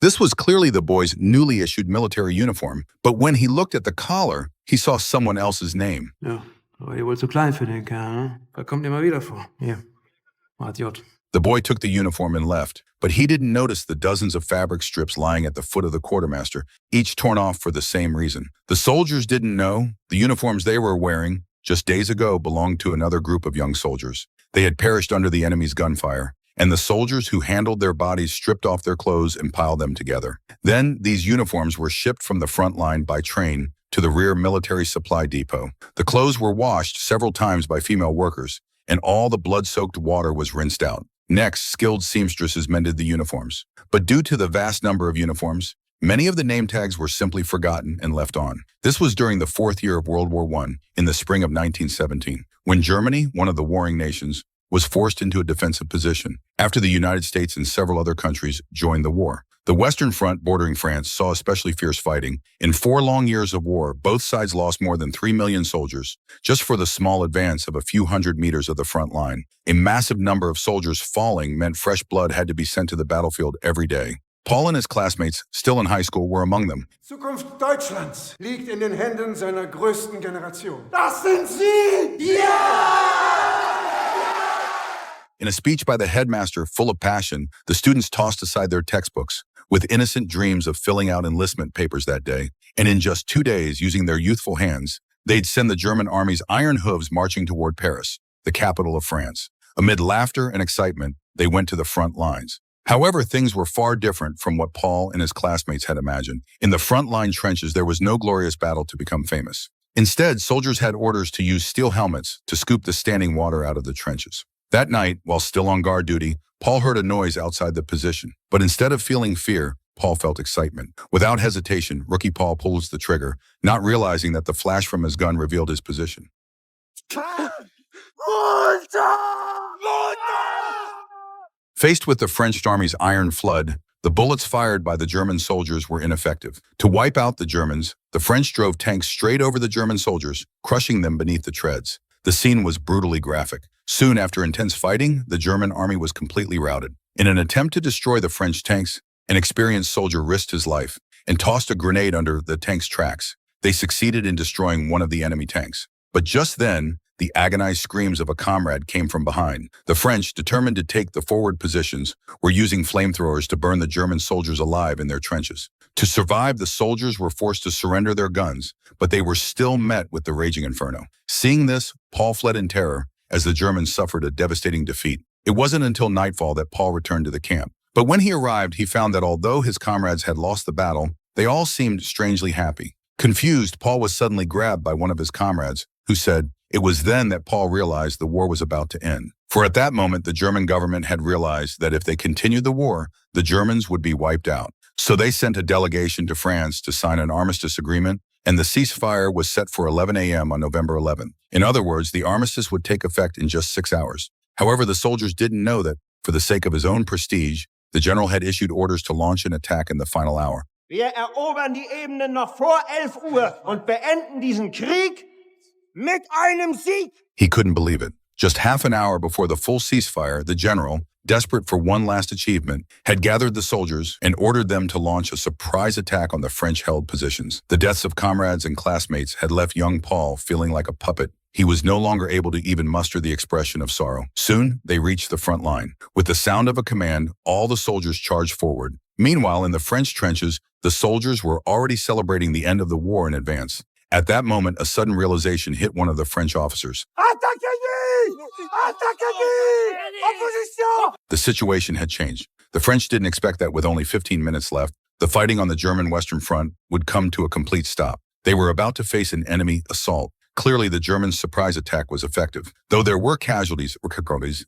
This was clearly the boy's newly issued military uniform, but when he looked at the collar, he saw someone else's name. Ja, aber ihr wohl zu klein für den Kerl, ne? Da kommt immer wieder vor. Hier, J. The boy took the uniform and left, but he didn't notice the dozens of fabric strips lying at the foot of the quartermaster, each torn off for the same reason. The soldiers didn't know the uniforms they were wearing just days ago belonged to another group of young soldiers. They had perished under the enemy's gunfire, and the soldiers who handled their bodies stripped off their clothes and piled them together. Then these uniforms were shipped from the front line by train to the rear military supply depot. The clothes were washed several times by female workers, and all the blood-soaked water was rinsed out. Next, skilled seamstresses mended the uniforms. But due to the vast number of uniforms, many of the name tags were simply forgotten and left on. This was during the fourth year of World War I, in the spring of 1917, when Germany, one of the warring nations, was forced into a defensive position after the United States and several other countries joined the war. The Western Front bordering France saw especially fierce fighting. In 4 long years of war, both sides lost more than 3 million soldiers just for the small advance of a few hundred meters of the front line. A massive number of soldiers falling meant fresh blood had to be sent to the battlefield every day. Paul and his classmates, still in high school, were among them. Zukunft Deutschlands liegt in den Händen seiner größten Generation. Das sind Sie! Ja! In a speech by the headmaster full of passion, the students tossed aside their textbooks with innocent dreams of filling out enlistment papers that day. And in just 2 days, using their youthful hands, they'd send the German army's iron hooves marching toward Paris, the capital of France. Amid laughter and excitement, they went to the front lines. However, things were far different from what Paul and his classmates had imagined. In the front line trenches, there was no glorious battle to become famous. Instead, soldiers had orders to use steel helmets to scoop the standing water out of the trenches. That night, while still on guard duty, Paul heard a noise outside the position. But instead of feeling fear, Paul felt excitement. Without hesitation, rookie Paul pulls the trigger, not realizing that the flash from his gun revealed his position. Faced with the French army's iron flood, the bullets fired by the German soldiers were ineffective. To wipe out the Germans, the French drove tanks straight over the German soldiers, crushing them beneath the treads. The scene was brutally graphic. Soon after intense fighting, the German army was completely routed. In an attempt to destroy the French tanks, an experienced soldier risked his life and tossed a grenade under the tank's tracks. They succeeded in destroying one of the enemy tanks. But just then, the agonized screams of a comrade came from behind. The French, determined to take the forward positions, were using flamethrowers to burn the German soldiers alive in their trenches. To survive, the soldiers were forced to surrender their guns, but they were still met with the raging inferno. Seeing this, Paul fled in terror as the Germans suffered a devastating defeat. It wasn't until nightfall that Paul returned to the camp. But when he arrived, he found that although his comrades had lost the battle, they all seemed strangely happy. Confused, Paul was suddenly grabbed by one of his comrades, who said it was then that Paul realized the war was about to end. For at that moment, the German government had realized that if they continued the war, the Germans would be wiped out. So they sent a delegation to France to sign an armistice agreement, and the ceasefire was set for 11 a.m. on November 11th. In other words, the armistice would take effect in just 6 hours. However, the soldiers didn't know that, for the sake of his own prestige, the general had issued orders to launch an attack in the final hour. Wir erobern die Ebenen noch vor 11 Uhr und beenden diesen Krieg mit einem Sieg. He couldn't believe it. Just half an hour before the full ceasefire, the general, desperate for one last achievement, had gathered the soldiers and ordered them to launch a surprise attack on the French-held positions. The deaths of comrades and classmates had left young Paul feeling like a puppet. He was no longer able to even muster the expression of sorrow. Soon, they reached the front line. With the sound of a command, all the soldiers charged forward. Meanwhile, in the French trenches, the soldiers were already celebrating the end of the war in advance. At that moment, a sudden realization hit one of the French officers. The situation had changed. The French didn't expect that with only 15 minutes left, the fighting on the German Western Front would come to a complete stop. They were about to face an enemy assault. Clearly, the Germans' surprise attack was effective. Though there were casualties,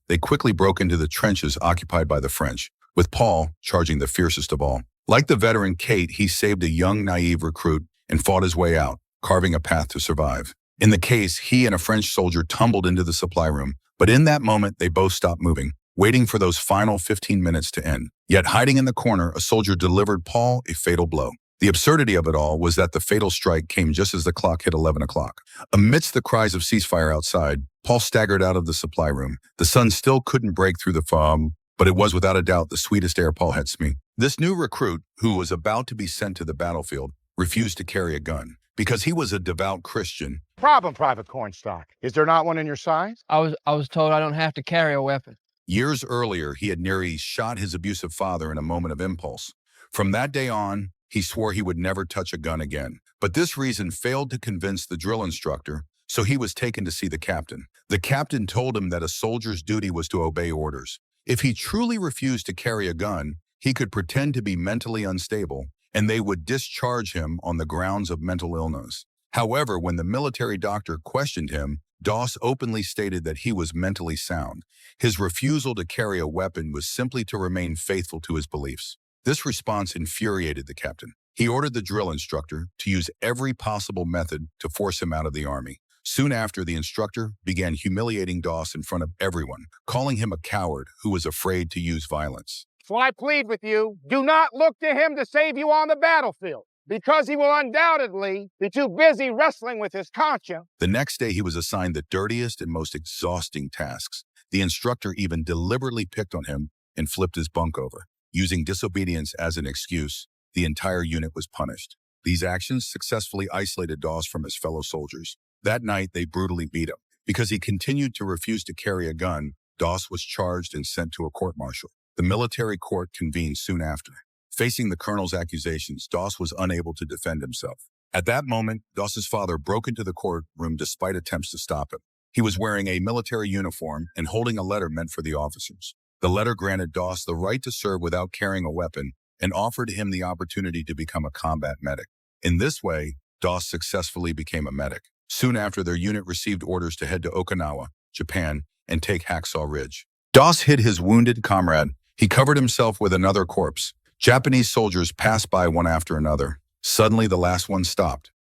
they quickly broke into the trenches occupied by the French, with Paul charging the fiercest of all. Like the veteran Kate, he saved a young, naive recruit and fought his way out, carving a path to survive. In the case, he and a French soldier tumbled into the supply room, but in that moment, they both stopped moving, waiting for those final 15 minutes to end. Yet hiding in the corner, a soldier delivered Paul a fatal blow. The absurdity of it all was that the fatal strike came just as the clock hit 11 o'clock. Amidst the cries of ceasefire outside, Paul staggered out of the supply room. The sun still couldn't break through the fog, but it was without a doubt the sweetest air Paul had seen. This new recruit, who was about to be sent to the battlefield, refused to carry a gun. Because he was a devout Christian, Problem, Private Cornstalk. Is there not one in your size? I was told I don't have to carry a weapon. years earlier he had nearly shot his abusive father in a moment of impulse. From that day on, he swore he would never touch a gun again. But this reason failed to convince the drill instructor, so he was taken to see the captain. The captain told him that a soldier's duty was to obey orders. If he truly refused to carry a gun, he could pretend to be mentally unstable, and they would discharge him on the grounds of mental illness. However, when the military doctor questioned him, Doss openly stated that he was mentally sound. His refusal to carry a weapon was simply to remain faithful to his beliefs. This response infuriated the captain. He ordered the drill instructor to use every possible method to force him out of the army. Soon after, the instructor began humiliating Doss in front of everyone, calling him a coward who was afraid to use violence. So I plead with you, do not look to him to save you on the battlefield, because he will undoubtedly be too busy wrestling with his conscience. The next day, he was assigned the dirtiest and most exhausting tasks. The instructor even deliberately picked on him and flipped his bunk over. Using disobedience as an excuse, the entire unit was punished. These actions successfully isolated Doss from his fellow soldiers. That night, they brutally beat him. Because he continued to refuse to carry a gun, Doss was charged and sent to a court-martial. The military court convened soon after. Facing the colonel's accusations, Doss was unable to defend himself. At that moment, Doss's father broke into the courtroom despite attempts to stop him. He was wearing a military uniform and holding a letter meant for the officers. The letter granted Doss the right to serve without carrying a weapon and offered him the opportunity to become a combat medic. In this way, Doss successfully became a medic. Soon after, their unit received orders to head to Okinawa, Japan, and take Hacksaw Ridge. Doss hid his wounded comrade. He covered himself with another corpse. Japanese soldiers passed by one after another. Suddenly, the last one stopped.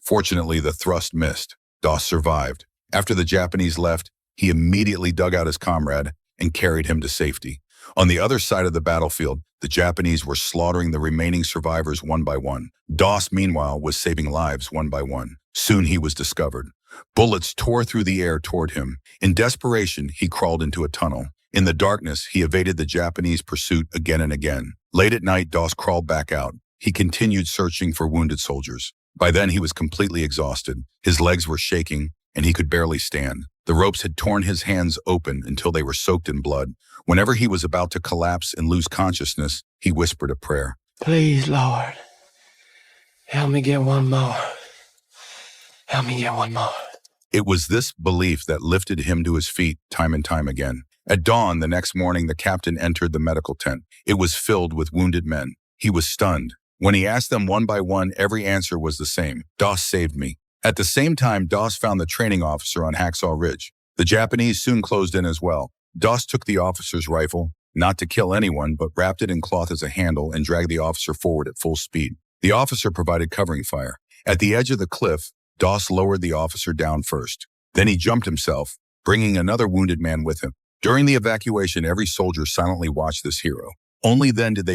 Fortunately, the thrust missed. Doss survived. After the Japanese left, he immediately dug out his comrade and carried him to safety. On the other side of the battlefield, the Japanese were slaughtering the remaining survivors one by one. Doss, meanwhile, was saving lives one by one. Soon he was discovered. Bullets tore through the air toward him. In desperation, he crawled into a tunnel. In the darkness, he evaded the Japanese pursuit again and again. Late at night, Doss crawled back out. He continued searching for wounded soldiers. By then, he was completely exhausted. His legs were shaking, and he could barely stand. The ropes had torn his hands open until they were soaked in blood. Whenever he was about to collapse and lose consciousness, he whispered a prayer. Please, Lord, help me get one more. Help me get one more. It was this belief that lifted him to his feet time and time again. At dawn the next morning, the captain entered the medical tent. It was filled with wounded men. He was stunned. When he asked them one by one, every answer was the same. Doss saved me. At the same time, Doss found the training officer on Hacksaw Ridge. The Japanese soon closed in as well. Doss took the officer's rifle, not to kill anyone, but wrapped it in cloth as a handle and dragged the officer forward at full speed. The officer provided covering fire. At the edge of the cliff, Doss lowered the officer down first. Then he jumped himself, bringing another wounded man with him. During the evacuation, every soldier silently watched this hero. Only then did they